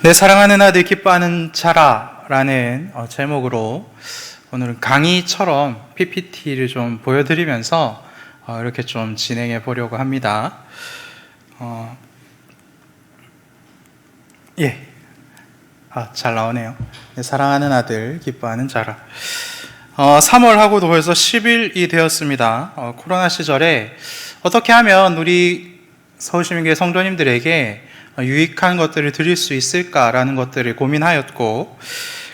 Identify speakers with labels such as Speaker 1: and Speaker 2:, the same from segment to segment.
Speaker 1: 내 사랑하는 아들 기뻐하는 자라라는 제목으로 오늘은 강의처럼 PPT를 좀 보여드리면서 이렇게 좀 진행해 보려고 합니다. 잘 나오네요. 내 사랑하는 아들 기뻐하는 자라. 3월하고도 벌써 10일이 되었습니다. 코로나 시절에 어떻게 하면 우리 서울시민교회 성도님들에게 유익한 것들을 드릴 수 있을까라는 것들을 고민하였고,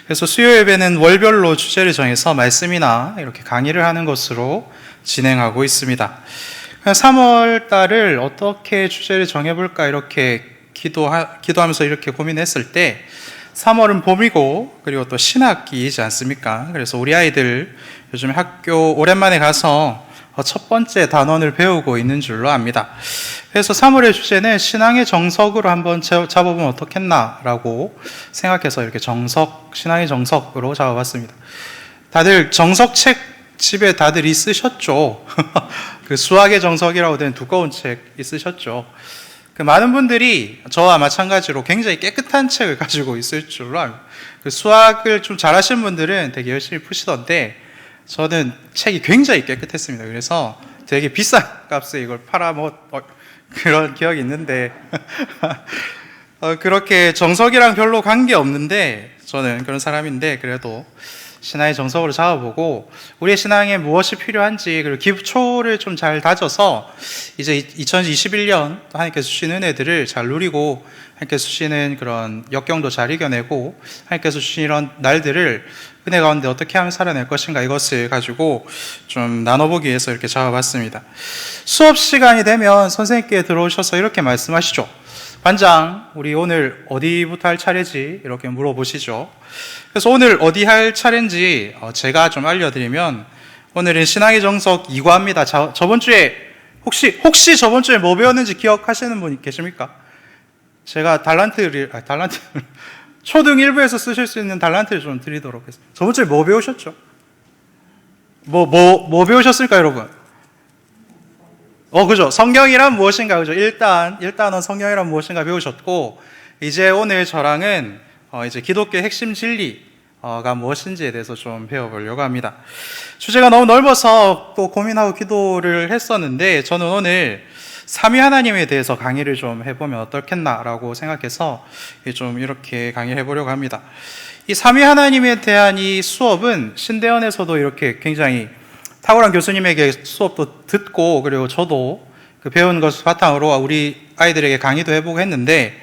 Speaker 1: 그래서 수요 예배는 월별로 주제를 정해서 말씀이나 이렇게 강의를 하는 것으로 진행하고 있습니다. 3월 달을 어떻게 주제를 정해볼까 이렇게 기도하면서 이렇게 고민했을 때 3월은 봄이고 그리고 또 신학기이지 않습니까? 그래서 우리 아이들 요즘 학교 오랜만에 가서 첫 번째 단원을 배우고 있는 줄로 압니다. 그래서 3월의 주제는 신앙의 정석으로 한번 잡아보면 어떻겠나라고 생각해서 이렇게 신앙의 정석으로 잡아봤습니다. 다들 정석책 집에 다들 있으셨죠? 그 수학의 정석이라고 된 두꺼운 책 있으셨죠? 그 많은 분들이 저와 마찬가지로 굉장히 깨끗한 책을 가지고 있을 줄로 압니다. 그 수학을 좀 잘하시는 분들은 되게 열심히 푸시던데 저는 책이 굉장히 깨끗했습니다. 그래서 되게 비싼 값에 이걸 그런 기억이 있는데 그렇게 정석이랑 별로 관계 없는데 저는 그런 사람인데 그래도 신앙의 정석으로 잡아보고 우리의 신앙에 무엇이 필요한지 그리고 기초를 좀 잘 다져서 이제 2021년 하나님께서 주신 은혜들을 잘 누리고 하나님께서 주시는 그런 역경도 잘 이겨내고 하나님께서 주신 이런 날들을 은혜 가운데 어떻게 하면 살아낼 것인가 이것을 가지고 좀 나눠보기 위해서 이렇게 잡아봤습니다. 수업 시간이 되면 선생님께 들어오셔서 이렇게 말씀하시죠. 반장, 우리 오늘 어디부터 할 차례지? 이렇게 물어보시죠. 그래서 오늘 어디 할 차례인지 제가 좀 알려드리면 오늘은 신앙의 정석 2과입니다. 저번 주에 혹시 저번 주에 뭐 배웠는지 기억하시는 분이 계십니까? 제가 초등 1부에서 쓰실 수 있는 달란트를 좀 드리도록 하겠습니다. 저번 주에 뭐 배우셨죠? 뭐 배우셨을까요, 여러분? 그죠. 성경이란 무엇인가, 그죠. 일단은 성경이란 무엇인가 배우셨고, 이제 오늘 저랑은, 이제 기독교의 핵심 진리가 무엇인지에 대해서 좀 배워보려고 합니다. 주제가 너무 넓어서 또 고민하고 기도를 했었는데, 저는 오늘 삼위 하나님에 대해서 강의를 좀 해보면 어떻겠나라고 생각해서 좀 이렇게 강의를 해보려고 합니다. 이 삼위 하나님에 대한 이 수업은 신대원에서도 이렇게 굉장히 탁월한 교수님에게 수업도 듣고 그리고 저도 그 배운 것을 바탕으로 우리 아이들에게 강의도 해보고 했는데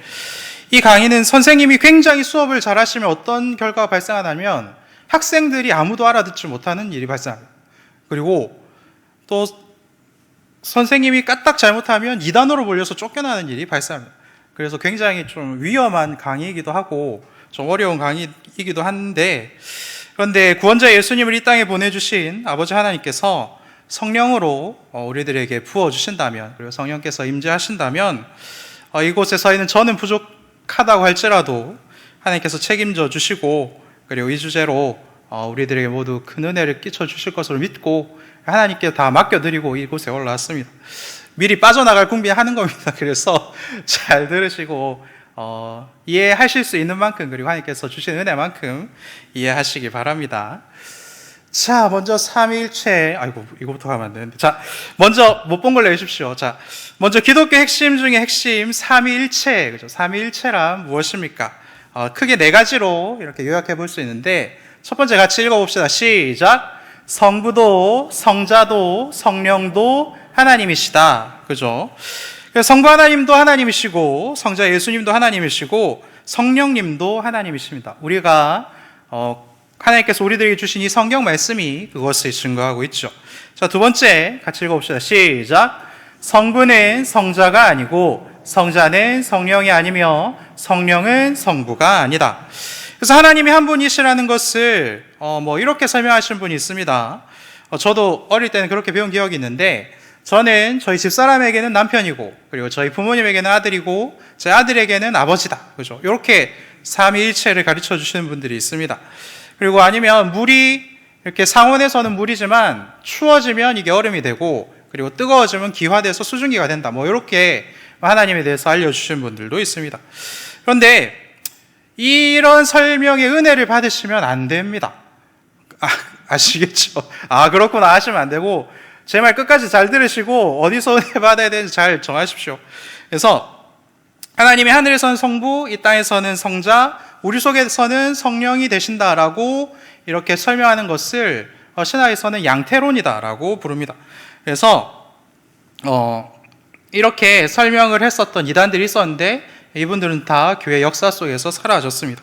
Speaker 1: 이 강의는 선생님이 굉장히 수업을 잘하시면 어떤 결과가 발생하냐면 학생들이 아무도 알아듣지 못하는 일이 발생합니다. 그리고 또 선생님이 까딱 잘못하면 2단으로 몰려서 쫓겨나는 일이 발생합니다. 그래서 굉장히 좀 위험한 강의이기도 하고 좀 어려운 강의이기도 한데 그런데 구원자 예수님을 이 땅에 보내주신 아버지 하나님께서 성령으로 우리들에게 부어주신다면 그리고 성령께서 임재하신다면 이곳에 서 있는 저는 부족하다고 할지라도 하나님께서 책임져 주시고 그리고 이 주제로 우리들에게 모두 큰 은혜를 끼쳐 주실 것으로 믿고 하나님께 다 맡겨드리고 이곳에 올라왔습니다. 미리 빠져나갈 준비하는 겁니다. 그래서 잘 들으시고 이해하실 수 있는 만큼 그리고 하나님께서 주신 은혜만큼 이해하시기 바랍니다. 자, 먼저 삼위일체 이거부터 가면 안 되는데 먼저 못 본 걸로 해주십시오. 먼저 기독교 핵심 중에 핵심 삼위일체, 그죠? 삼위일체란 무엇입니까? 크게 4가지로 이렇게 요약해 볼 수 있는데 첫 번째 같이 읽어봅시다. 시작. 성부도 성자도 성령도 하나님이시다. 그죠? 성부 하나님도 하나님이시고 성자 예수님도 하나님이시고 성령님도 하나님이십니다. 우리가 하나님께서 우리들에게 주신 이 성경 말씀이 그것을 증거하고 있죠. 자, 두 번째 같이 읽어봅시다. 시작. 성부는 성자가 아니고 성자는 성령이 아니며 성령은 성부가 아니다. 그래서 하나님이 한 분이시라는 것을 이렇게 설명하신 분이 있습니다. 저도 어릴 때는 그렇게 배운 기억이 있는데 저는 저희 집사람에게는 남편이고 그리고 저희 부모님에게는 아들이고 제 아들에게는 아버지다. 그죠? 이렇게 삼위일체를 가르쳐 주시는 분들이 있습니다. 그리고 아니면 물이 이렇게 상온에서는 물이지만 추워지면 이게 얼음이 되고 그리고 뜨거워지면 기화돼서 수증기가 된다. 이렇게 하나님에 대해서 알려주신 분들도 있습니다. 그런데 이런 설명의 은혜를 받으시면 안 됩니다. 아시겠죠? 그렇구나 하시면 안 되고, 제 말 끝까지 잘 들으시고 어디서 은혜 받아야 되는지 잘 정하십시오. 그래서 하나님이 하늘에서는 성부, 이 땅에서는 성자, 우리 속에서는 성령이 되신다라고 이렇게 설명하는 것을 신학에서는 양태론이다라고 부릅니다. 그래서 이렇게 설명을 했었던 이단들이 있었는데 이분들은 다 교회 역사 속에서 사라졌습니다.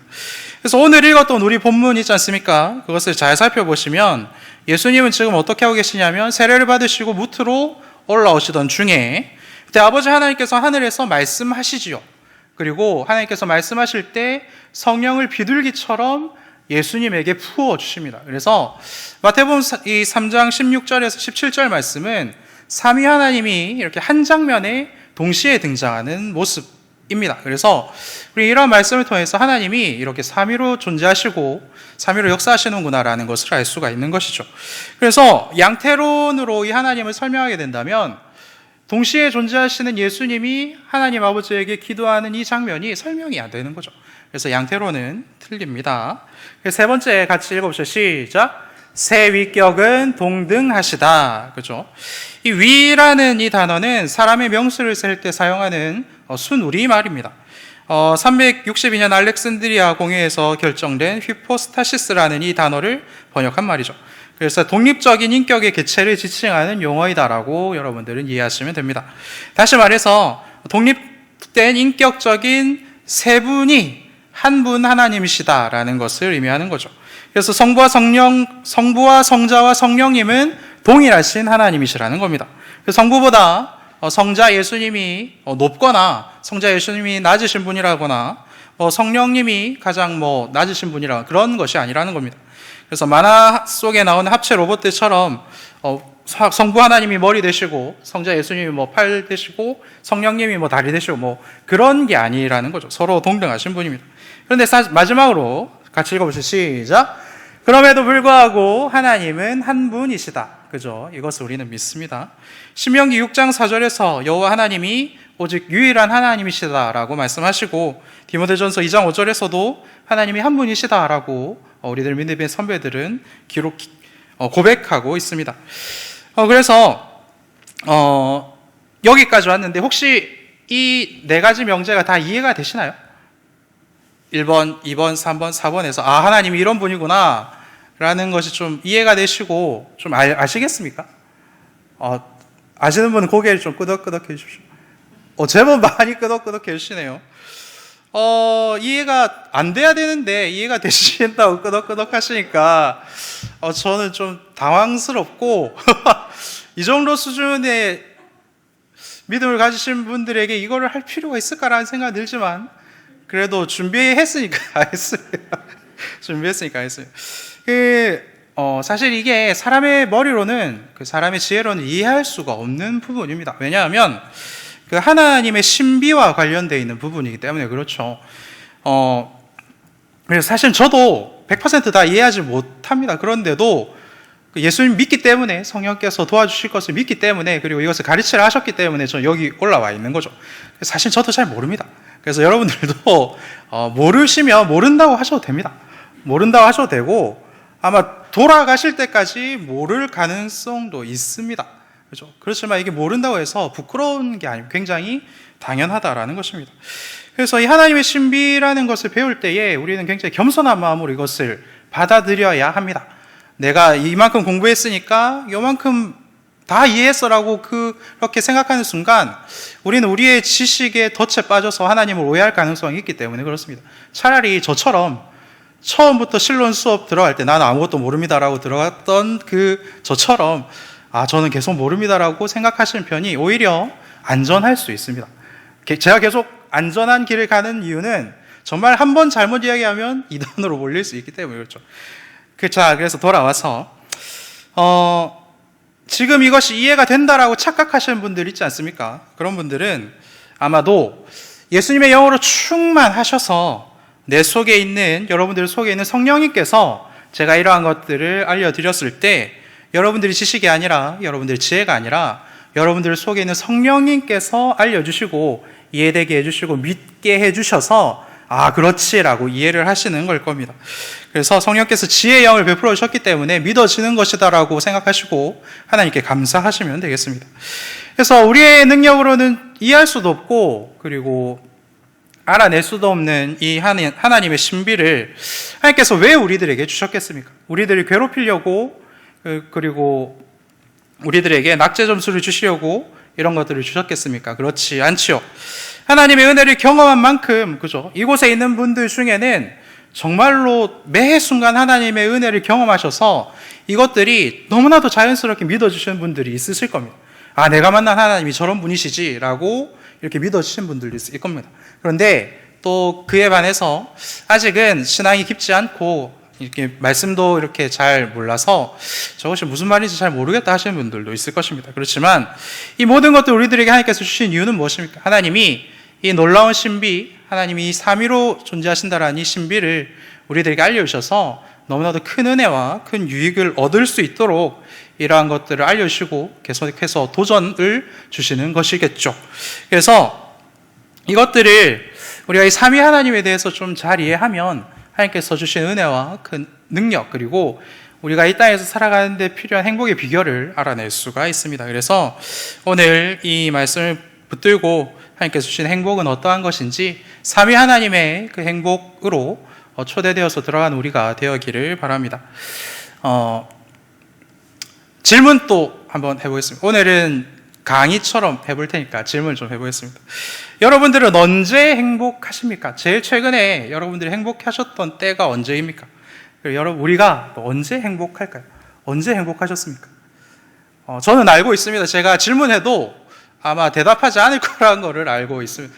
Speaker 1: 그래서 오늘 읽었던 우리 본문 있지 않습니까? 그것을 잘 살펴보시면 예수님은 지금 어떻게 하고 계시냐면 세례를 받으시고 무트로 올라오시던 중에 그때 아버지 하나님께서 하늘에서 말씀하시지요. 그리고 하나님께서 말씀하실 때 성령을 비둘기처럼 예수님에게 부어주십니다. 그래서 마태복음 3장 16절에서 17절 말씀은 삼위 하나님이 이렇게 한 장면에 동시에 등장하는 모습입니다. 그래서 우리 이런 말씀을 통해서 하나님이 이렇게 삼위로 존재하시고 삼위로 역사하시는구나라는 것을 알 수가 있는 것이죠. 그래서 양태론으로 이 하나님을 설명하게 된다면 동시에 존재하시는 예수님이 하나님 아버지에게 기도하는 이 장면이 설명이 안 되는 거죠. 그래서 양태론은 틀립니다. 세 번째 같이 읽어보시죠. 시작. 새 위격은 동등하시다. 그죠? 이 위라는 이 단어는 사람의 명수를 셀 때 사용하는 순우리 말입니다. 362년 알렉산드리아 공회에서 결정된 휘포스타시스라는 이 단어를 번역한 말이죠. 그래서 독립적인 인격의 개체를 지칭하는 용어이다라고 여러분들은 이해하시면 됩니다. 다시 말해서 독립된 인격적인 세 분이 한 분 하나님이시다라는 것을 의미하는 거죠. 그래서 성부와 성자와 성령님은 동일하신 하나님이시라는 겁니다. 성부보다 성자 예수님이 높거나 성자 예수님이 낮으신 분이라거나 성령님이 가장 낮으신 분이라 그런 것이 아니라는 겁니다. 그래서 만화 속에 나오는 합체 로봇들처럼 성부 하나님이 머리 되시고 성자 예수님이 팔 되시고 성령님이 다리 되시고 그런 게 아니라는 거죠. 서로 동등하신 분입니다. 그런데 마지막으로 같이 읽어보시죠. 시작. 그럼에도 불구하고 하나님은 한 분이시다. 그죠? 이것을 우리는 믿습니다. 신명기 6장 4절에서 여호와 하나님이 오직 유일한 하나님이시다라고 말씀하시고 디모데전서 2장 5절에서도 하나님이 한 분이시다라고 우리들 믿음의 선배들은 고백하고 있습니다. 그래서 여기까지 왔는데 혹시 이 네 가지 명제가 다 이해가 되시나요? 1번, 2번, 3번, 4번에서 하나님이 이런 분이구나 라는 것이 좀 이해가 되시고 좀 아시겠습니까? 아시는 분은 고개를 좀 끄덕끄덕 해주십시오. 제법 많이 끄덕끄덕 해주시네요. 이해가 안 돼야 되는데 이해가 되신다고 끄덕끄덕 하시니까 저는 좀 당황스럽고 이 정도 수준의 믿음을 가지신 분들에게 이거를 할 필요가 있을까라는 생각이 들지만 그래도 준비했으니까 했습니다. 준비했으니까 했어요. 사실 이게 사람의 머리로는 그 사람의 지혜로는 이해할 수가 없는 부분입니다. 왜냐하면 그 하나님의 신비와 관련되어 있는 부분이기 때문에 그렇죠. 그래서 사실 저도 100% 다 이해하지 못합니다. 그런데도 예수님 믿기 때문에 성령께서 도와주실 것을 믿기 때문에 그리고 이것을 가르치려 하셨기 때문에 저는 여기 올라와 있는 거죠. 사실 저도 잘 모릅니다. 그래서 여러분들도 모르시면 모른다고 하셔도 됩니다. 모른다고 하셔도 되고 아마 돌아가실 때까지 모를 가능성도 있습니다. 그렇죠? 그렇지만 이게 모른다고 해서 부끄러운 게 아니고 굉장히 당연하다라는 것입니다. 그래서 이 하나님의 신비라는 것을 배울 때에 우리는 굉장히 겸손한 마음으로 이것을 받아들여야 합니다. 내가 이만큼 공부했으니까 요만큼 다 이해했어라고 그렇게 생각하는 순간 우리는 우리의 지식에 덫에 빠져서 하나님을 오해할 가능성이 있기 때문에 그렇습니다. 차라리 저처럼 처음부터 신론 수업 들어갈 때 나는 아무것도 모릅니다라고 들어갔던 저처럼 저는 계속 모릅니다라고 생각하시는 편이 오히려 안전할 수 있습니다. 제가 계속 안전한 길을 가는 이유는 정말 한 번 잘못 이야기하면 이단으로 몰릴 수 있기 때문에 그렇죠. 그래서 돌아와서 지금 이것이 이해가 된다라고 착각하시는 분들 있지 않습니까? 그런 분들은 아마도 예수님의 영으로 충만하셔서 내 속에 있는 여러분들 속에 있는 성령님께서 제가 이러한 것들을 알려드렸을 때 여러분들이 지식이 아니라 여러분들의 지혜가 아니라 여러분들 속에 있는 성령님께서 알려주시고 이해되게 해주시고 믿게 해주셔서 아, 그렇지라고 이해를 하시는 걸 겁니다. 그래서 성령께서 지혜의 영을 베풀어 주셨기 때문에 믿어지는 것이다라고 생각하시고 하나님께 감사하시면 되겠습니다. 그래서 우리의 능력으로는 이해할 수도 없고 그리고 알아낼 수도 없는 이 하나님의 신비를 하나님께서 왜 우리들에게 주셨겠습니까? 우리들이 괴롭히려고 그리고 우리들에게 낙제 점수를 주시려고 이런 것들을 주셨겠습니까? 그렇지 않지요. 하나님의 은혜를 경험한 만큼, 그죠? 이곳에 있는 분들 중에는 정말로 매 순간 하나님의 은혜를 경험하셔서 이것들이 너무나도 자연스럽게 믿어주시는 분들이 있으실 겁니다. 아, 내가 만난 하나님이 저런 분이시지라고 이렇게 믿어주시는 분들도 있을 겁니다. 그런데 또 그에 반해서 아직은 신앙이 깊지 않고 이렇게 말씀도 이렇게 잘 몰라서 저것이 무슨 말인지 잘 모르겠다 하시는 분들도 있을 것입니다. 그렇지만 이 모든 것들 우리들에게 하나님께서 주신 이유는 무엇입니까? 하나님이 이 놀라운 신비, 하나님이 이 삼위로 존재하신다라는 이 신비를 우리들에게 알려주셔서 너무나도 큰 은혜와 큰 유익을 얻을 수 있도록 이러한 것들을 알려주시고 계속해서 도전을 주시는 것이겠죠. 그래서 이것들을 우리가 이 삼위 하나님에 대해서 좀 잘 이해하면 하나님께서 주신 은혜와 큰 능력 그리고 우리가 이 땅에서 살아가는 데 필요한 행복의 비결을 알아낼 수가 있습니다. 그래서 오늘 이 말씀을 붙들고 하나님께서 주신 행복은 어떠한 것인지 삼위 하나님의 그 행복으로 초대되어서 들어간 우리가 되어기를 바랍니다. 질문 또 한번 해보겠습니다. 오늘은 강의처럼 해볼 테니까 질문을 좀 해보겠습니다. 여러분들은 언제 행복하십니까? 제일 최근에 여러분들이 행복하셨던 때가 언제입니까? 여러분, 우리가 언제 행복할까요? 언제 행복하셨습니까? 저는 알고 있습니다. 제가 질문해도 아마 대답하지 않을 거라는 것을 알고 있습니다.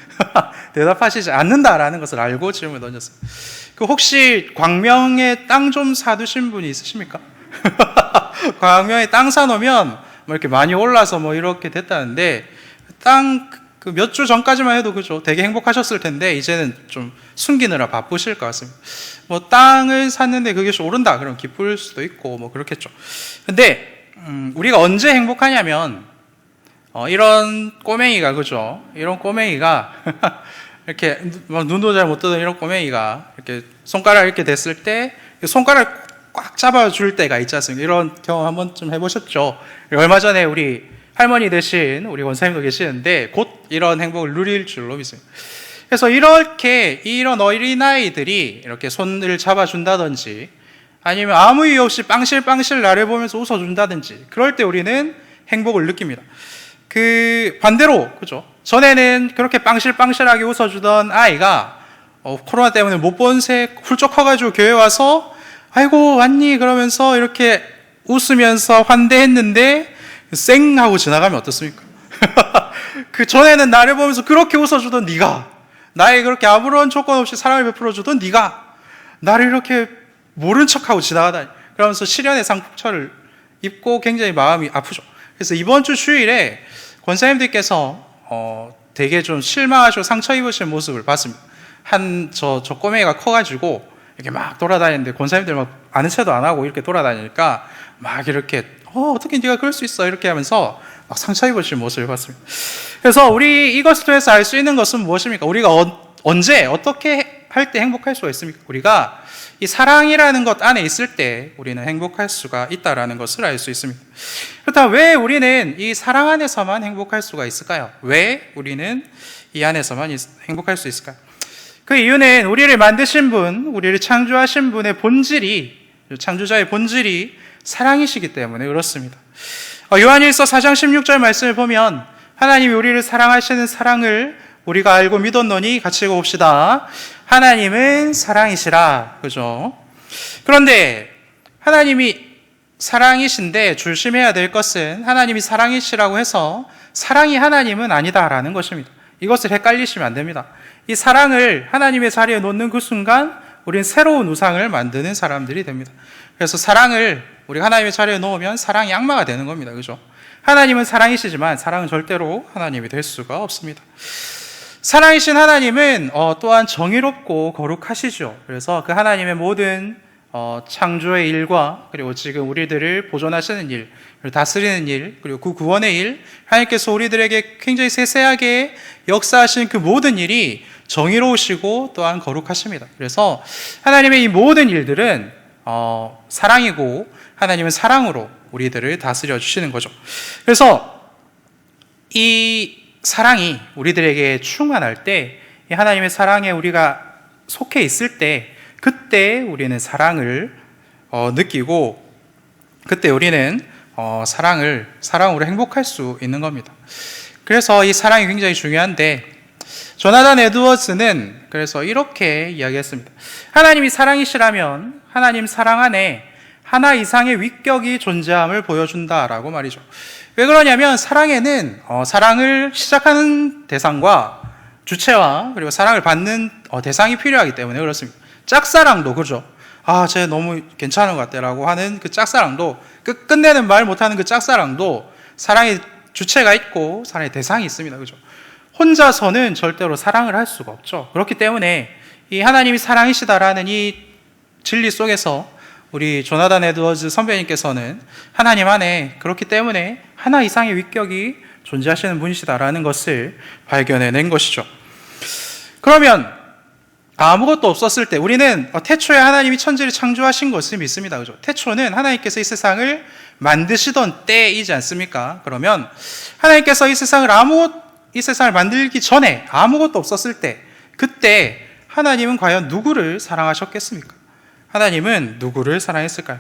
Speaker 1: 대답하시지 않는다라는 것을 알고 질문을 던졌습니다. 혹시 광명에 땅 좀 사두신 분이 있으십니까? 광명에 땅 사놓으면 뭐 이렇게 많이 올라서 뭐 이렇게 됐다는데 땅 그 몇 주 전까지만 해도 그죠? 되게 행복하셨을 텐데 이제는 좀 숨기느라 바쁘실 것 같습니다. 뭐 땅을 샀는데 그게 오른다 그럼 기쁠 수도 있고 뭐 그렇겠죠. 근데 우리가 언제 행복하냐면 이런 꼬맹이가 그죠? 이런 꼬맹이가 이렇게 눈도 잘 못 뜨던 이런 꼬맹이가 이렇게 손가락 이렇게 댔을 때 손가락 꽉 잡아줄 때가 있지 않습니까? 이런 경험 한 번쯤 해보셨죠? 얼마 전에 우리 할머니 되신 우리 원사님도 계시는데 곧 이런 행복을 누릴 줄로 믿습니다. 그래서 이렇게 이런 어린아이들이 이렇게 손을 잡아준다든지 아니면 아무 이유 없이 빵실빵실 나를 보면서 웃어준다든지 그럴 때 우리는 행복을 느낍니다. 반대로 그죠? 전에는 그렇게 빵실빵실하게 웃어주던 아이가 코로나 때문에 못 본 새 훌쩍 커가지고 교회 와서 아이고 왔니? 그러면서 이렇게 웃으면서 환대했는데 쌩 하고 지나가면 어떻습니까? 그 전에는 나를 보면서 그렇게 웃어주던 네가 나에게 그렇게 아무런 조건 없이 사랑을 베풀어주던 네가 나를 이렇게 모른 척하고 지나가다니 그러면서 시련의 상처를 입고 굉장히 마음이 아프죠. 그래서 이번 주 주일에 권사님들께서 되게 좀 실망하시고 상처 입으신 모습을 봤습니다. 저 꼬맹이가 커가지고 이렇게 막 돌아다니는데 권사님들 막 아는 체도 안 하고 이렇게 돌아다니니까 막 이렇게 어떻게 네가 그럴 수 있어 이렇게 하면서 막 상처 입으신 모습을 봤습니다. 그래서 우리 이것을 통해서 알 수 있는 것은 무엇입니까? 우리가 언제 어떻게 할 때 행복할 수가 있습니까? 우리가 이 사랑이라는 것 안에 있을 때 우리는 행복할 수가 있다라는 것을 알 수 있습니다. 그렇다면 왜 우리는 이 사랑 안에서만 행복할 수가 있을까요? 왜 우리는 이 안에서만 행복할 수 있을까요? 그 이유는 우리를 만드신 분, 우리를 창조하신 분의 본질이 창조자의 본질이 사랑이시기 때문에 그렇습니다. 요한일서 4장 16절 말씀을 보면 하나님이 우리를 사랑하시는 사랑을 우리가 알고 믿었노니 같이 읽어봅시다. 하나님은 사랑이시라. 그죠? 그런데 하나님이 사랑이신데 조심해야 될 것은 하나님이 사랑이시라고 해서 사랑이 하나님은 아니다라는 것입니다. 이것을 헷갈리시면 안 됩니다. 이 사랑을 하나님의 자리에 놓는 그 순간 우리는 새로운 우상을 만드는 사람들이 됩니다. 그래서 사랑을 우리 하나님의 자리에 놓으면 사랑이 악마가 되는 겁니다. 그죠? 하나님은 사랑이시지만 사랑은 절대로 하나님이 될 수가 없습니다. 사랑이신 하나님은 또한 정의롭고 거룩하시죠. 그래서 그 하나님의 모든 창조의 일과 그리고 지금 우리들을 보존하시는 일, 그리고 다스리는 일, 그리고 그 구원의 일, 하나님께서 우리들에게 굉장히 세세하게 역사하신 그 모든 일이 정의로우시고 또한 거룩하십니다. 그래서 하나님의 이 모든 일들은 사랑이고 하나님은 사랑으로 우리들을 다스려 주시는 거죠. 그래서 이 사랑이 우리들에게 충만할 때, 이 하나님의 사랑에 우리가 속해 있을 때, 그때 우리는 사랑을 느끼고, 그때 우리는 사랑으로 행복할 수 있는 겁니다. 그래서 이 사랑이 굉장히 중요한데, 조나단 에드워즈는 그래서 이렇게 이야기했습니다. 하나님이 사랑이시라면 하나님 사랑 안에 하나 이상의 위격이 존재함을 보여준다라고 말이죠. 왜 그러냐면 사랑에는 사랑을 시작하는 대상과 주체와 그리고 사랑을 받는 대상이 필요하기 때문에 그렇습니다. 짝사랑도 그죠. 쟤 너무 괜찮은 것 같다라고 하는 그 짝사랑도, 끝내는 말 못하는 그 짝사랑도 사랑의 주체가 있고 사랑의 대상이 있습니다. 그죠. 혼자서는 절대로 사랑을 할 수가 없죠. 그렇기 때문에 이 하나님이 사랑이시다라는 이 진리 속에서 우리 조나단 에드워즈 선배님께서는 하나님 안에 그렇기 때문에 하나 이상의 위격이 존재하시는 분이시다라는 것을 발견해낸 것이죠. 그러면 아무것도 없었을 때 우리는 태초에 하나님이 천지를 창조하신 것을 믿습니다. 그죠? 태초는 하나님께서 이 세상을 만드시던 때이지 않습니까? 그러면 하나님께서 이 세상을 만들기 전에 아무것도 없었을 때, 그때 하나님은 과연 누구를 사랑하셨겠습니까? 하나님은 누구를 사랑했을까요?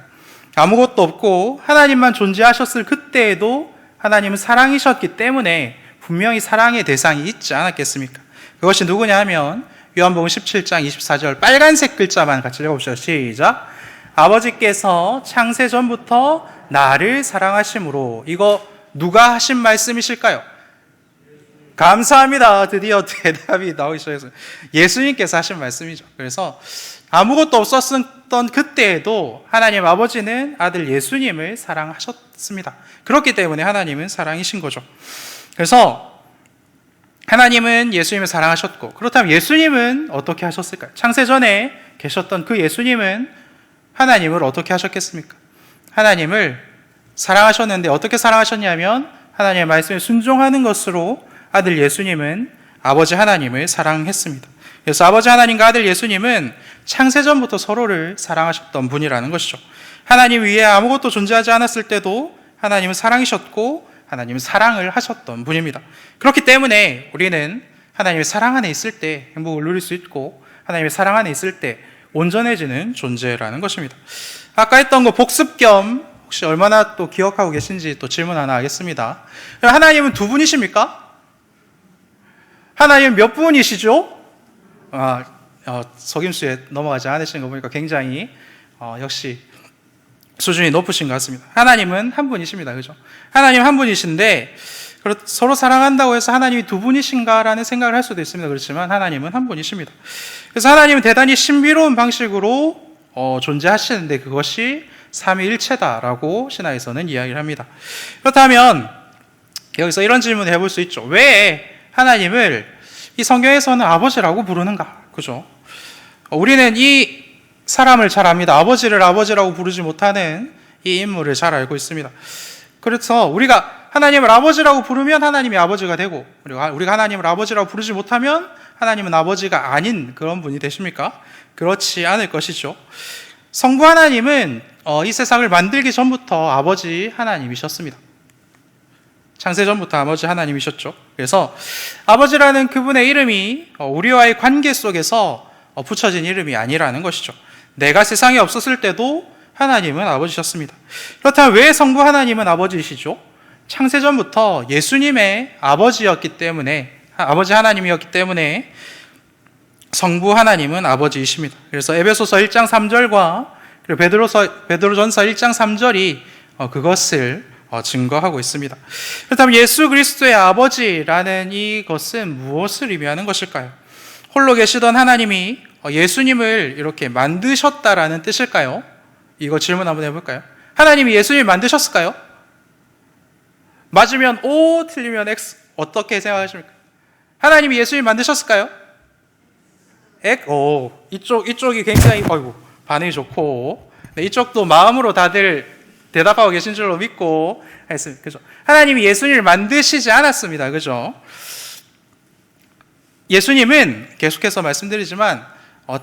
Speaker 1: 아무것도 없고 하나님만 존재하셨을 그때에도 하나님은 사랑이셨기 때문에 분명히 사랑의 대상이 있지 않았겠습니까? 그것이 누구냐 하면 요한복음 17장 24절 빨간색 글자만 같이 읽어봅시다. 시작. 아버지께서 창세 전부터 나를 사랑하심으로. 이거 누가 하신 말씀이실까요? 감사합니다. 드디어 대답이 나오기 시작했어요. 예수님께서 하신 말씀이죠. 그래서 아무것도 없었던 그때에도 하나님 아버지는 아들 예수님을 사랑하셨습니다. 그렇기 때문에 하나님은 사랑이신 거죠. 그래서 하나님은 예수님을 사랑하셨고, 그렇다면 예수님은 어떻게 하셨을까요? 창세전에 계셨던 그 예수님은 하나님을 어떻게 하셨겠습니까? 하나님을 사랑하셨는데 어떻게 사랑하셨냐면 하나님의 말씀에 순종하는 것으로 아들 예수님은 아버지 하나님을 사랑했습니다. 그래서 아버지 하나님과 아들 예수님은 창세전부터 서로를 사랑하셨던 분이라는 것이죠. 하나님 위에 아무것도 존재하지 않았을 때도 하나님은 사랑이셨고 하나님은 사랑을 하셨던 분입니다. 그렇기 때문에 우리는 하나님의 사랑 안에 있을 때 행복을 누릴 수 있고 하나님의 사랑 안에 있을 때 온전해지는 존재라는 것입니다. 아까 했던 거 복습 겸 혹시 얼마나 또 기억하고 계신지 또 질문 하나 하겠습니다. 하나님은 두 분이십니까? 하나님은 몇 분이시죠? 속임수에 넘어가지 않으시는 거 보니까 굉장히 역시 수준이 높으신 것 같습니다. 하나님은 한 분이십니다. 그죠? 하나님 한 분이신데 서로 사랑한다고 해서 하나님이 두 분이신가라는 생각을 할 수도 있습니다. 그렇지만 하나님은 한 분이십니다. 그래서 하나님은 대단히 신비로운 방식으로 존재하시는데 그것이 삼위일체다라고 신화에서는 이야기를 합니다. 그렇다면 여기서 이런 질문을 해볼 수 있죠. 왜 하나님을 이 성경에서는 아버지라고 부르는가? 그죠? 우리는 이 사람을 잘 압니다. 아버지를 아버지라고 부르지 못하는 이 인물을 잘 알고 있습니다. 그래서 우리가 하나님을 아버지라고 부르면 하나님이 아버지가 되고, 그리고 우리가 하나님을 아버지라고 부르지 못하면 하나님은 아버지가 아닌 그런 분이 되십니까? 그렇지 않을 것이죠. 성부 하나님은 이 세상을 만들기 전부터 아버지 하나님이셨습니다. 창세 전부터 아버지 하나님이셨죠. 그래서 아버지라는 그분의 이름이 우리와의 관계 속에서 붙여진 이름이 아니라는 것이죠. 내가 세상에 없었을 때도 하나님은 아버지셨습니다. 그렇다면 왜 성부 하나님은 아버지이시죠? 창세 전부터 예수님의 아버지였기 때문에, 아버지 하나님이었기 때문에 성부 하나님은 아버지이십니다. 그래서 에베소서 1장 3절과 그리고 베드로전서 1장 3절이 그것을 증거하고 있습니다. 그렇다면 예수 그리스도의 아버지라는 이것은 무엇을 의미하는 것일까요? 홀로 계시던 하나님이 예수님을 이렇게 만드셨다라는 뜻일까요? 이거 질문 한번 해볼까요? 하나님이 예수님을 만드셨을까요? 맞으면 O, 틀리면 X. 어떻게 생각하십니까? 하나님이 예수님을 만드셨을까요? 이쪽이 굉장히 반응이 좋고, 네, 이쪽도 마음으로 다들 대답하고 계신 줄로 믿고 했습니다. 그죠? 하나님이 예수님을 만드시지 않았습니다. 그죠? 예수님은 계속해서 말씀드리지만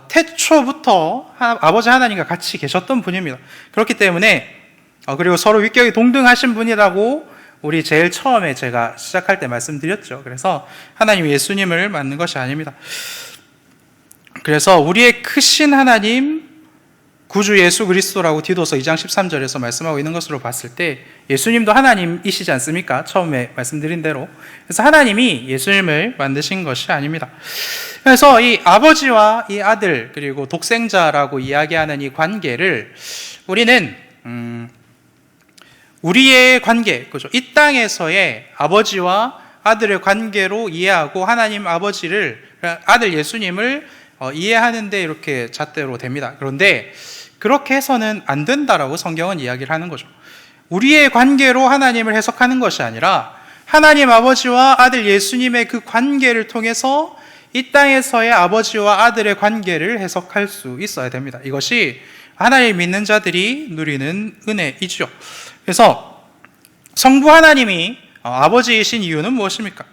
Speaker 1: 태초부터 아버지 하나님과 같이 계셨던 분입니다. 그렇기 때문에 그리고 서로 위격이 동등하신 분이라고 우리 제일 처음에 제가 시작할 때 말씀드렸죠. 그래서 하나님이 예수님을 만든 것이 아닙니다. 그래서 우리의 크신 하나님 구주 예수 그리스도라고 디도서 2장 13절에서 말씀하고 있는 것으로 봤을 때 예수님도 하나님이시지 않습니까? 처음에 말씀드린 대로. 그래서 하나님이 예수님을 만드신 것이 아닙니다. 그래서 이 아버지와 이 아들 그리고 독생자라고 이야기하는 이 관계를 우리는 우리의 관계, 그죠? 이 땅에서의 아버지와 아들의 관계로 이해하고 하나님 아버지를, 아들 예수님을 이해하는데 이렇게 잣대로 됩니다. 그런데 그렇게 해서는 안 된다라고 성경은 이야기를 하는 거죠. 우리의 관계로 하나님을 해석하는 것이 아니라 하나님 아버지와 아들 예수님의 그 관계를 통해서 이 땅에서의 아버지와 아들의 관계를 해석할 수 있어야 됩니다. 이것이 하나님 믿는 자들이 누리는 은혜이죠. 그래서 성부 하나님이 아버지이신 이유는 무엇입니까?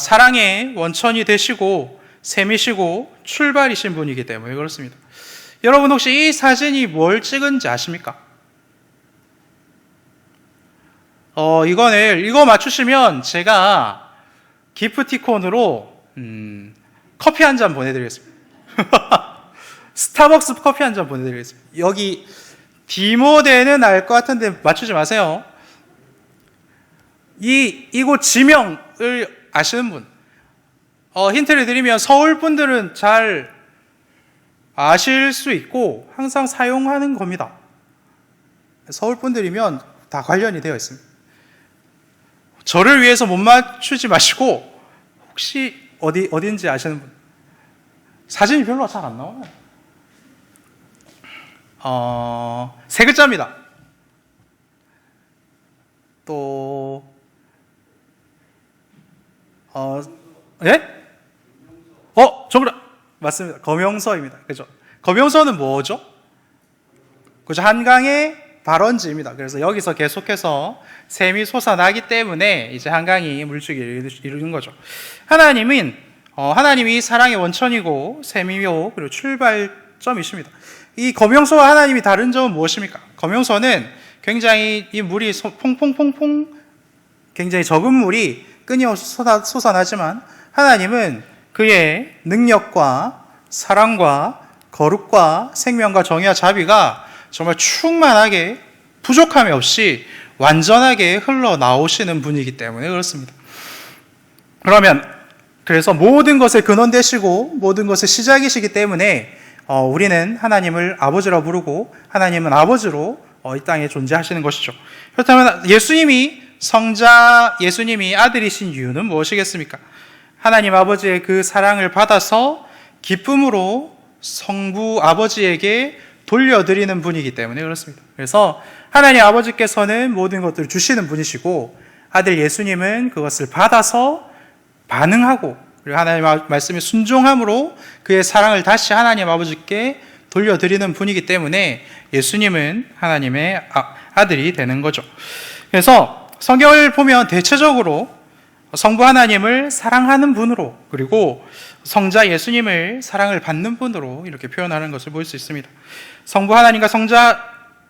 Speaker 1: 사랑의 원천이 되시고 셈이시고 출발이신 분이기 때문에 그렇습니다. 여러분 혹시 이 사진이 뭘 찍은지 아십니까? 이거 맞추시면 제가 기프티콘으로 커피 한 잔 보내드리겠습니다. 스타벅스 커피 한 잔 보내드리겠습니다. 여기 디모데는 알 것 같은데 맞추지 마세요. 이곳 지명을 아시는 분, 힌트를 드리면 서울 분들은 잘 아실 수 있고 항상 사용하는 겁니다. 서울 분들이면 다 관련이 되어 있습니다. 저를 위해서 못 맞추지 마시고 혹시 어딘지 아시는 분? 사진이 별로 잘 안 나와요. 세 글자입니다. 또 예? 정답 맞습니다. 검용서입니다. 그죠? 검용서는 뭐죠? 그죠? 한강의 발원지입니다. 그래서 여기서 계속해서 샘이 솟아나기 때문에 이제 한강이 물줄기를 이루는 거죠. 하나님이 사랑의 원천이고 샘이요 그리고 출발점이십니다. 이 검용서와 하나님이 다른 점은 무엇입니까? 검용서는 굉장히 이 물이 퐁퐁퐁퐁 굉장히 적은 물이 끊임없이 솟아나지만 하나님은 그의 능력과 사랑과 거룩과 생명과 정의와 자비가 정말 충만하게 부족함이 없이 완전하게 흘러나오시는 분이기 때문에 그렇습니다. 그래서 모든 것의 근원 되시고 모든 것의 시작이시기 때문에 우리는 하나님을 아버지라 부르고 하나님은 아버지로 이 땅에 존재하시는 것이죠. 그렇다면 예수님이 아들이신 이유는 무엇이겠습니까? 하나님 아버지의 그 사랑을 받아서 기쁨으로 성부 아버지에게 돌려드리는 분이기 때문에 그렇습니다. 그래서 하나님 아버지께서는 모든 것들을 주시는 분이시고 아들 예수님은 그것을 받아서 반응하고 그리고 하나님 말씀에 순종함으로 그의 사랑을 다시 하나님 아버지께 돌려드리는 분이기 때문에 예수님은 하나님의 아들이 되는 거죠. 그래서 성경을 보면 대체적으로 성부 하나님을 사랑하는 분으로 그리고 성자 예수님을 사랑을 받는 분으로 이렇게 표현하는 것을 볼 수 있습니다. 성부 하나님과 성자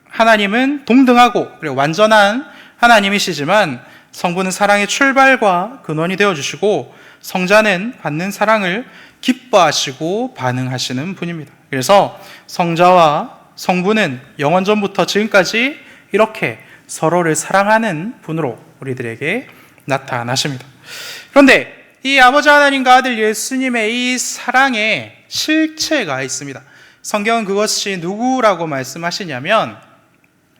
Speaker 1: 하나님은 동등하고 그리고 완전한 하나님이시지만 성부는 사랑의 출발과 근원이 되어주시고 성자는 받는 사랑을 기뻐하시고 반응하시는 분입니다. 그래서 성자와 성부는 영원전부터 지금까지 이렇게 서로를 사랑하는 분으로 우리들에게 나타나십니다. 그런데 이 아버지 하나님과 아들 예수님의 이 사랑에 실체가 있습니다. 성경은 그것이 누구라고 말씀하시냐면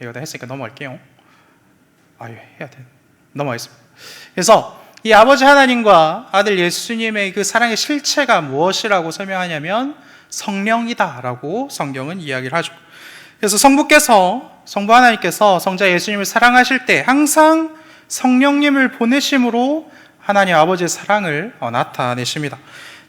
Speaker 1: 이거 다 했으니까 넘어갈게요. 해야 돼. 넘어가겠습니다. 그래서 이 아버지 하나님과 아들 예수님의 그 사랑의 실체가 무엇이라고 설명하냐면 성령이다라고 성경은 이야기를 하죠. 그래서 성부 하나님께서 성자 예수님을 사랑하실 때 항상 성령님을 보내심으로 하나님 아버지의 사랑을 나타내십니다.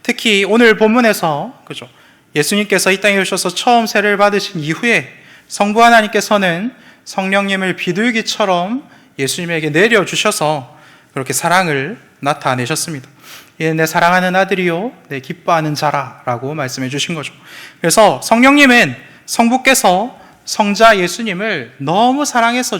Speaker 1: 특히 오늘 본문에서 그죠? 예수님께서 이 땅에 오셔서 처음 세례를 받으신 이후에 성부 하나님께서는 성령님을 비둘기처럼 예수님에게 내려주셔서 그렇게 사랑을 나타내셨습니다. 이는 내 사랑하는 아들이요 내 기뻐하는 자라라고 말씀해 주신 거죠. 그래서 성령님은 성부께서 성자 예수님을 너무 사랑해서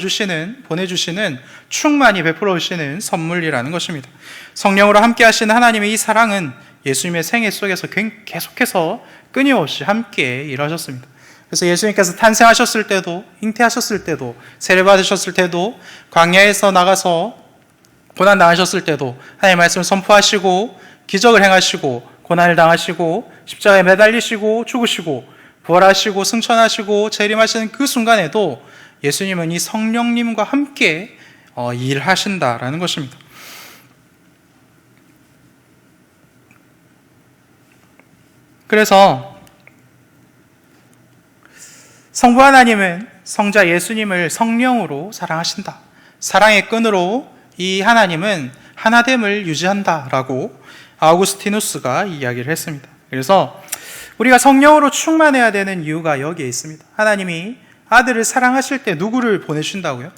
Speaker 1: 보내주시는 충만히 베풀어 주시는 선물이라는 것입니다. 성령으로 함께 하시는 하나님의 이 사랑은 예수님의 생애 속에서 계속해서 끊임없이 함께 일하셨습니다. 그래서 예수님께서 탄생하셨을 때도, 잉태하셨을 때도, 세례받으셨을 때도, 광야에서 나가서 고난당하셨을 때도 하나님의 말씀을 선포하시고 기적을 행하시고 고난을 당하시고 십자가에 매달리시고 죽으시고 부활하시고 승천하시고 재림하시는 그 순간에도 예수님은 이 성령님과 함께 일하신다라는 것입니다. 그래서 성부 하나님은 성자 예수님을 성령으로 사랑하신다. 사랑의 끈으로 이 하나님은 하나됨을 유지한다라고 아우구스티누스가 이야기를 했습니다. 그래서 우리가 성령으로 충만해야 되는 이유가 여기에 있습니다. 하나님이 아들을 사랑하실 때 누구를 보내신다고요?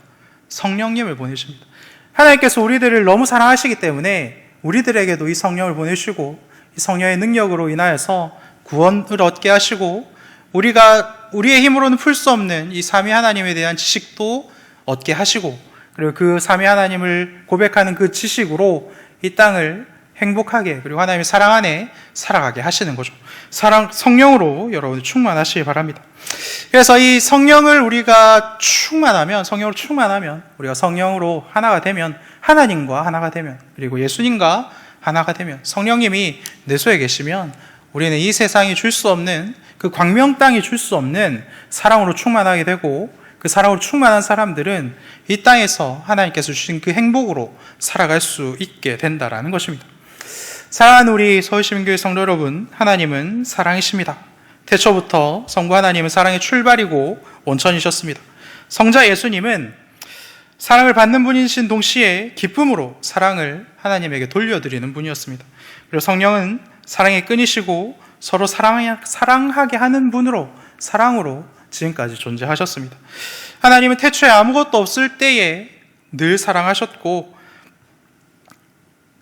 Speaker 1: 성령님을 보내십니다. 하나님께서 우리들을 너무 사랑하시기 때문에 우리들에게도 이 성령을 보내시고 이 성령의 능력으로 인하여서 구원을 얻게 하시고 우리가 우리의 힘으로는 풀 수 없는 이 삼위 하나님에 대한 지식도 얻게 하시고 그리고 그 삼위 하나님을 고백하는 그 지식으로 이 땅을 행복하게 그리고 하나님의 사랑 안에 살아가게 하시는 거죠. 성령으로 여러분 충만하시기 바랍니다. 그래서 이 성령을 우리가 성령으로 충만하면 우리가 성령으로 하나가 되면 하나님과 하나가 되면 그리고 예수님과 하나가 되면 성령님이 내 속에 계시면 우리는 이 세상이 줄 수 없는 그 광명 땅이 줄 수 없는 사랑으로 충만하게 되고 그 사랑으로 충만한 사람들은 이 땅에서 하나님께서 주신 그 행복으로 살아갈 수 있게 된다라는 것입니다. 사랑하는 우리 서울시민교회 성도 여러분, 하나님은 사랑이십니다. 태초부터 성부 하나님은 사랑의 출발이고 원천이셨습니다. 성자 예수님은 사랑을 받는 분이신 동시에 기쁨으로 사랑을 하나님에게 돌려드리는 분이었습니다. 그리고 성령은 사랑의 끈이시고 서로 사랑하게 하는 분으로 사랑으로 지금까지 존재하셨습니다. 하나님은 태초에 아무것도 없을 때에 늘 사랑하셨고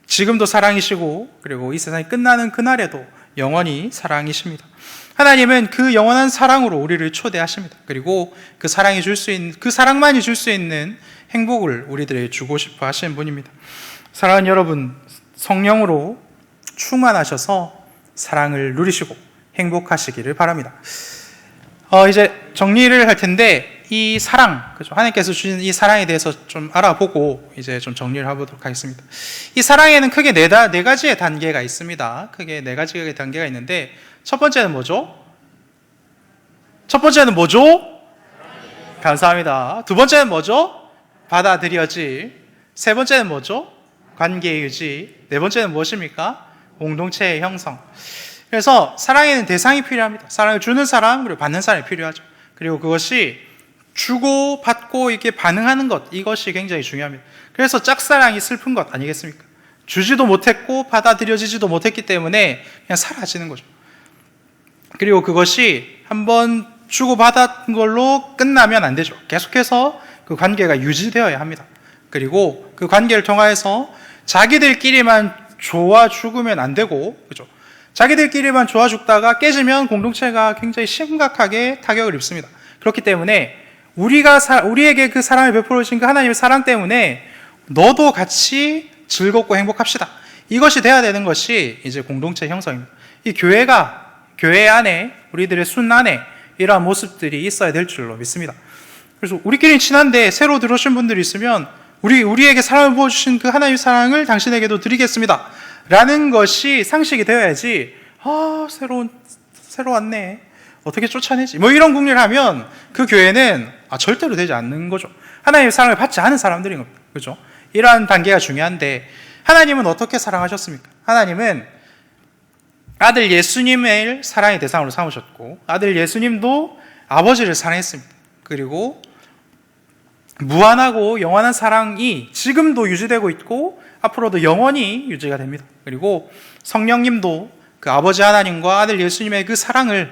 Speaker 1: 지금도 사랑이시고 그리고 이 세상이 끝나는 그날에도 영원히 사랑이십니다. 하나님은 그 영원한 사랑으로 우리를 초대하십니다. 그리고 그 사랑만이 줄 수 있는 행복을 우리들에게 주고 싶어 하시는 분입니다. 사랑하는 여러분, 성령으로 충만하셔서 사랑을 누리시고 행복하시기를 바랍니다. 이제 정리를 할 텐데 이 사랑, 그렇죠? 하나님께서 주신 이 사랑에 대해서 좀 알아보고 이제 좀 정리를 해보도록 하겠습니다. 이 사랑에는 크게 네 가지의 단계가 있습니다. 크게 네 가지의 단계가 있는데 첫 번째는 뭐죠? 감사합니다. 두 번째는 뭐죠? 받아들여지. 세 번째는 뭐죠? 관계 유지. 네 번째는 무엇입니까? 공동체의 형성. 그래서 사랑에는 대상이 필요합니다. 사랑을 주는 사람 그리고 받는 사람이 필요하죠. 그리고 그것이 주고 받고 이렇게 반응하는 것, 이것이 굉장히 중요합니다. 그래서 짝사랑이 슬픈 것 아니겠습니까? 주지도 못했고 받아들여지지도 못했기 때문에 그냥 사라지는 거죠. 그리고 그것이 한번 주고받은 걸로 끝나면 안 되죠. 계속해서 그 관계가 유지되어야 합니다. 그리고 그 관계를 통해서 자기들끼리만 좋아 죽으면 안 되고, 그죠? 자기들끼리만 좋아 죽다가 깨지면 공동체가 굉장히 심각하게 타격을 입습니다. 그렇기 때문에 우리에게 그 사랑을 베풀어 주신 그 하나님의 사랑 때문에 너도 같이 즐겁고 행복합시다. 이것이 돼야 되는 것이 이제 공동체 형성입니다. 이 교회 안에 우리들의 순 안에 이러한 모습들이 있어야 될 줄로 믿습니다. 그래서 우리끼리 친한데 새로 들어오신 분들이 있으면 우리에게 사랑을 부어주신 그 하나님의 사랑을 당신에게도 드리겠습니다 라는 것이 상식이 되어야지 새로 왔네 어떻게 쫓아내지 이런 궁리를 하면 그 교회는 절대로 되지 않는 거죠. 하나님의 사랑을 받지 않은 사람들인 겁니다. 그렇죠? 이러한 단계가 중요한데 하나님은 어떻게 사랑하셨습니까? 하나님은 아들 예수님을 사랑의 대상으로 삼으셨고 아들 예수님도 아버지를 사랑했습니다. 그리고 무한하고 영원한 사랑이 지금도 유지되고 있고 앞으로도 영원히 유지가 됩니다. 그리고 성령님도 그 아버지 하나님과 아들 예수님의 그 사랑에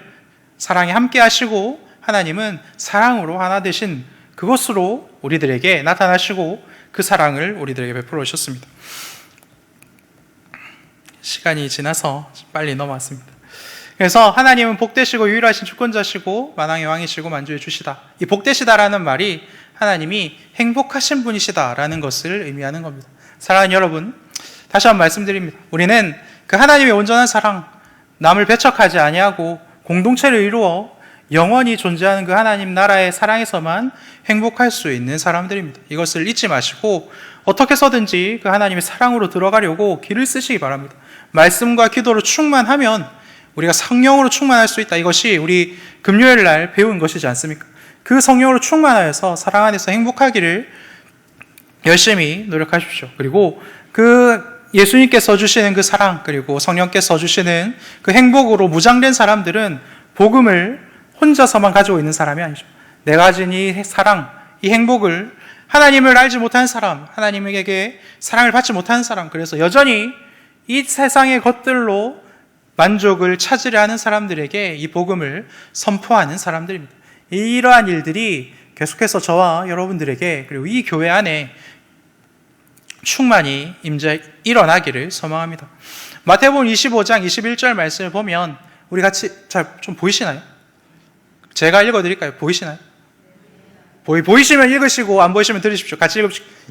Speaker 1: 함께 하시고 하나님은 사랑으로 하나 되신 그것으로 우리들에게 나타나시고 그 사랑을 우리들에게 베풀어 오셨습니다. 시간이 지나서 빨리 넘어왔습니다. 그래서 하나님은 복되시고 유일하신 주권자시고 만왕의 왕이시고 만주의 주시다. 이 복되시다라는 말이 하나님이 행복하신 분이시다라는 것을 의미하는 겁니다. 사랑하는 여러분, 다시 한번 말씀드립니다. 우리는 그 하나님의 온전한 사랑, 남을 배척하지 아니하고 공동체를 이루어 영원히 존재하는 그 하나님 나라의 사랑에서만 행복할 수 있는 사람들입니다. 이것을 잊지 마시고 어떻게 해서든지 그 하나님의 사랑으로 들어가려고 길을 쓰시기 바랍니다. 말씀과 기도로 충만하면 우리가 성령으로 충만할 수 있다. 이것이 우리 금요일 날 배운 것이지 않습니까? 그 성령으로 충만하여서 사랑 안에서 행복하기를 열심히 노력하십시오. 그리고 그 예수님께서 주시는 그 사랑, 그리고 성령께서 주시는 그 행복으로 무장된 사람들은 복음을 혼자서만 가지고 있는 사람이 아니죠. 내가 가진 이 사랑, 이 행복을 하나님을 알지 못하는 사람, 하나님에게 사랑을 받지 못하는 사람, 그래서 여전히 이 세상의 것들로 만족을 찾으려 하는 사람들에게 이 복음을 선포하는 사람들입니다. 이러한 일들이 계속해서 저와 여러분들에게 그리고 이 교회 안에 충만히 일어나기를 소망합니다. 마태복음 25장 21절 말씀을 보면 우리 같이 잘 좀 보이시나요? 제가 읽어드릴까요? 보이시나요? 보이시면 읽으시고 안 보이시면 들으십시오. 같이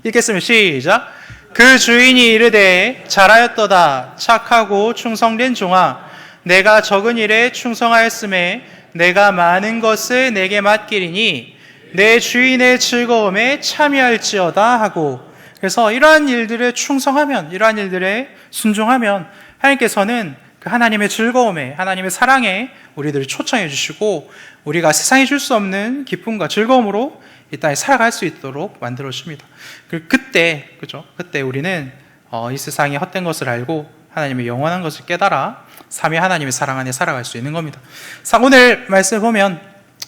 Speaker 1: 읽겠습니다. 시작. 그 주인이 이르되 잘하였도다 착하고 충성된 종아 내가 적은 일에 충성하였음에 내가 많은 것을 내게 맡기리니 내 주인의 즐거움에 참여할지어다 하고, 그래서 이러한 일들에 충성하면, 이러한 일들에 순종하면 하나님께서는 그 하나님의 즐거움에, 하나님의 사랑에 우리들을 초청해 주시고 우리가 세상에 줄 수 없는 기쁨과 즐거움으로 이 땅에 살아갈 수 있도록 만들어 주십니다. 그리고 그때 우리는 이 세상이 헛된 것을 알고 하나님의 영원한 것을 깨달아 삼위 하나님의 사랑 안에 살아갈 수 있는 겁니다. 오늘 말씀을 보면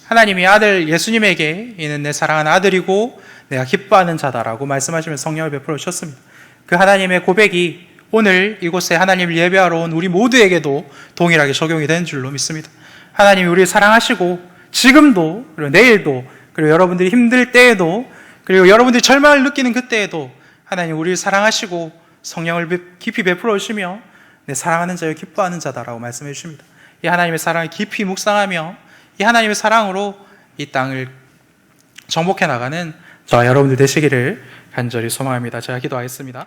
Speaker 1: 하나님이 아들 예수님에게 이는 내 사랑하는 아들이고 내가 기뻐하는 자다라고 말씀하시면서 성령을 베풀어 주셨습니다. 그 하나님의 고백이 오늘 이곳에 하나님을 예배하러 온 우리 모두에게도 동일하게 적용이 되는 줄로 믿습니다. 하나님이 우리를 사랑하시고 지금도 그리고 내일도 그리고 여러분들이 힘들 때에도 그리고 여러분들이 절망을 느끼는 그때에도 하나님 우리를 사랑하시고 성령을 깊이 베풀어 주시며 내 사랑하는 자여 기뻐하는 자다라고 말씀해 주십니다. 이 하나님의 사랑을 깊이 묵상하며 이 하나님의 사랑으로 이 땅을 정복해 나가는 저와 여러분들 되시기를 간절히 소망합니다. 제가 기도하겠습니다.